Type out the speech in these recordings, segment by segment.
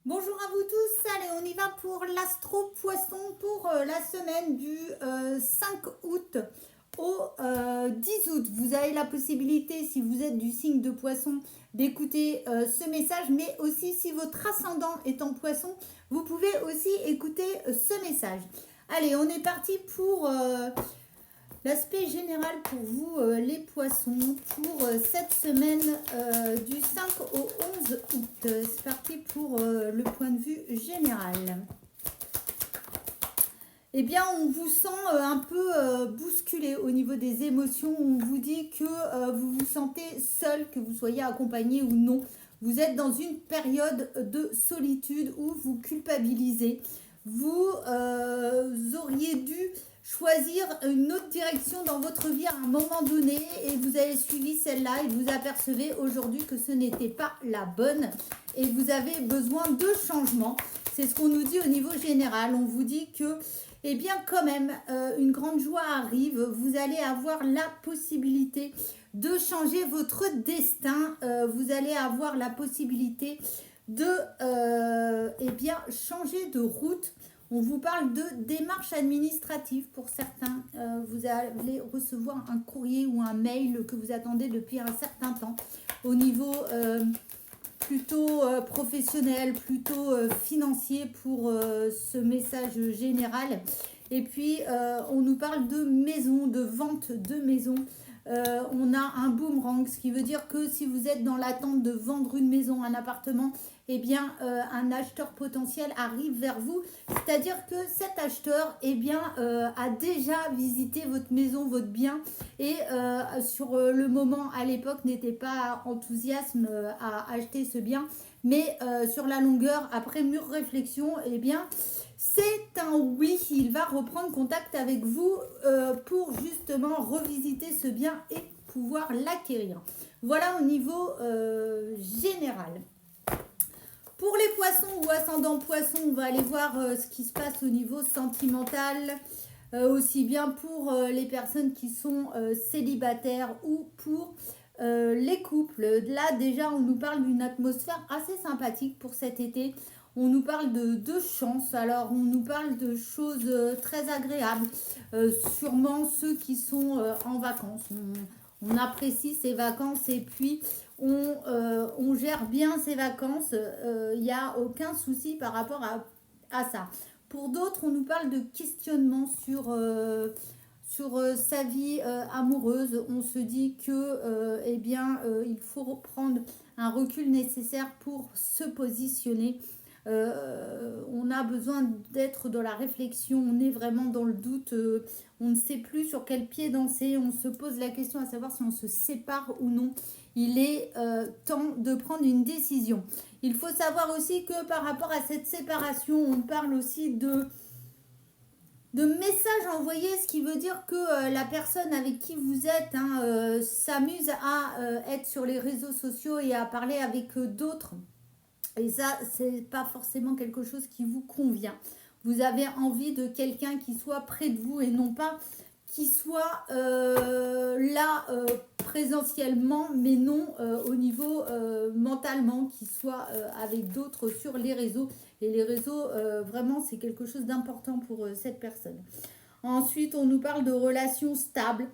Bonjour à vous tous, allez on y va pour l'astro poisson pour la semaine du 5 août au 10 août. Vous avez la possibilité, si vous êtes du signe de poisson, d'écouter ce message, mais aussi si votre ascendant est en poisson, vous pouvez aussi écouter ce message. Allez, on est parti pour l'aspect général pour vous, les poissons, pour cette semaine du 5 au 11 août. C'est parti pour le point de vue général. Eh bien, on vous sent un peu bousculé au niveau des émotions. On vous dit que vous vous sentez seul, que vous soyez accompagné ou non. Vous êtes dans une période de solitude où vous culpabilisez. Vous auriez dû choisir une autre direction dans votre vie à un moment donné et vous avez suivi celle-là et vous apercevez aujourd'hui que ce n'était pas la bonne et vous avez besoin de changement. C'est ce qu'on nous dit au niveau général. On vous dit que, eh bien, quand même, une grande joie arrive. Vous allez avoir la possibilité de changer votre destin. Vous allez avoir la possibilité de, eh bien, changer de route. On vous parle de démarches administratives pour certains. Vous allez recevoir un courrier ou un mail que vous attendez depuis un certain temps au niveau plutôt professionnel, plutôt financier pour ce message général. Et puis, on nous parle de maison, de vente de maison. On a un boomerang, ce qui veut dire que si vous êtes dans l'attente de vendre une maison, un appartement, eh bien, un acheteur potentiel arrive vers vous. C'est-à-dire que cet acheteur, eh bien, a déjà visité votre maison, votre bien, et sur le moment, à l'époque, n'était pas enthousiasme à acheter ce bien. Mais sur la longueur, après mûre réflexion, eh bien, c'est un oui, il va reprendre contact avec vous pour justement revisiter ce bien et pouvoir l'acquérir. Voilà au niveau général. Pour les poissons ou ascendants poissons, on va aller voir ce qui se passe au niveau sentimental, aussi bien pour les personnes qui sont célibataires ou pour les couples. Là déjà, on nous parle d'une atmosphère assez sympathique pour cet été. On nous parle de chance, alors on nous parle de choses très agréables. Sûrement ceux qui sont en vacances. On apprécie ces vacances et puis on gère bien ses vacances. Il n'y a aucun souci par rapport à ça. Pour d'autres, on nous parle de questionnement sur sa vie amoureuse. On se dit que eh bien, il faut prendre un recul nécessaire pour se positionner. On a besoin d'être dans la réflexion, on est vraiment dans le doute, on ne sait plus sur quel pied danser, on se pose la question à savoir si on se sépare ou non. Il est temps de prendre une décision. Il faut savoir aussi que par rapport à cette séparation, on parle aussi de messages envoyés, ce qui veut dire que la personne avec qui vous êtes s'amuse à être sur les réseaux sociaux et à parler avec d'autres. Et ça, c'est pas forcément quelque chose qui vous convient. Vous avez envie de quelqu'un qui soit près de vous et non pas qui soit là présentiellement, mais non au niveau mentalement, qui soit avec d'autres sur les réseaux. Et les réseaux, vraiment, c'est quelque chose d'important pour cette personne. Ensuite, on nous parle de relations stables,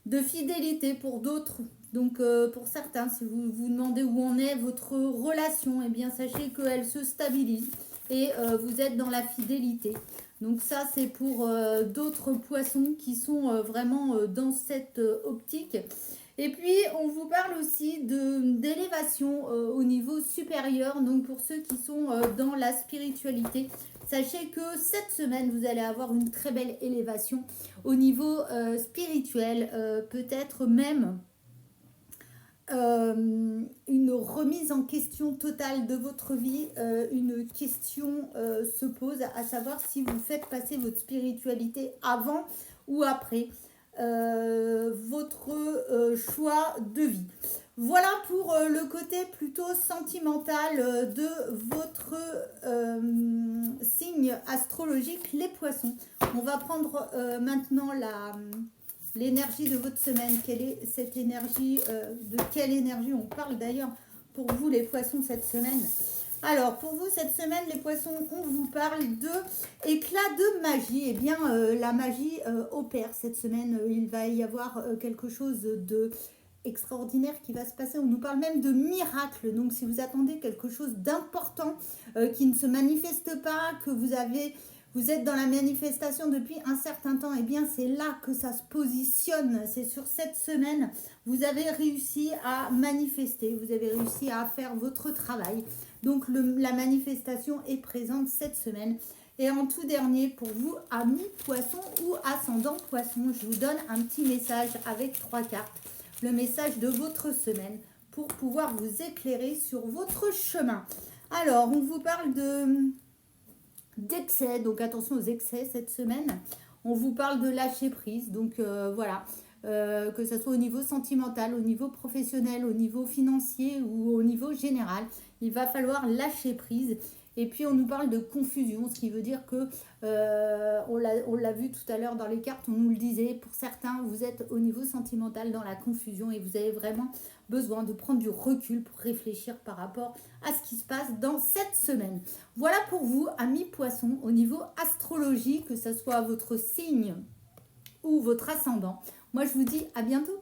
de fidélité pour d'autres. Donc, pour certains, si vous vous demandez où en est votre relation, eh bien, sachez qu'elle se stabilise et vous êtes dans la fidélité. Donc, ça, c'est pour d'autres poissons qui sont vraiment dans cette optique. Et puis, on vous parle aussi d'élévation au niveau supérieur, donc pour ceux qui sont dans la spiritualité. Sachez que cette semaine, vous allez avoir une très belle élévation au niveau spirituel, peut-être même une remise en question totale de votre vie. Une question se pose, à savoir si vous faites passer votre spiritualité avant ou après votre choix de vie. Voilà pour le côté plutôt sentimental de votre signe astrologique, les poissons. On va prendre maintenant l'énergie de votre semaine. Quelle est cette énergie De quelle énergie on parle d'ailleurs pour vous, les poissons, cette semaine? Alors, pour vous, cette semaine, les poissons, on vous parle de éclat de magie. Eh bien, la magie opère cette semaine. Il va y avoir quelque chose de extraordinaire qui va se passer. On nous parle même de miracle. Donc, si vous attendez quelque chose d'important qui ne se manifeste pas, que vous êtes dans la manifestation depuis un certain temps, eh bien, c'est là que ça se positionne. C'est sur cette semaine. Vous avez réussi à manifester. Vous avez réussi à faire votre travail. Donc, la manifestation est présente cette semaine. Et en tout dernier, pour vous, amis poisson ou ascendant poisson, je vous donne un petit message avec 3 cartes. Le message de votre semaine pour pouvoir vous éclairer sur votre chemin. Alors, on vous parle d'excès, donc attention aux excès cette semaine. On vous parle de lâcher prise, donc voilà. Que ce soit au niveau sentimental, au niveau professionnel, au niveau financier ou au niveau général, il va falloir lâcher prise. Et puis on nous parle de confusion, ce qui veut dire que, on l'a vu tout à l'heure dans les cartes, on nous le disait, pour certains, vous êtes au niveau sentimental dans la confusion et vous avez vraiment besoin de prendre du recul pour réfléchir par rapport à ce qui se passe dans cette semaine. Voilà pour vous, amis poissons, au niveau astrologie, que ce soit votre signe ou votre ascendant. Moi, je vous dis à bientôt.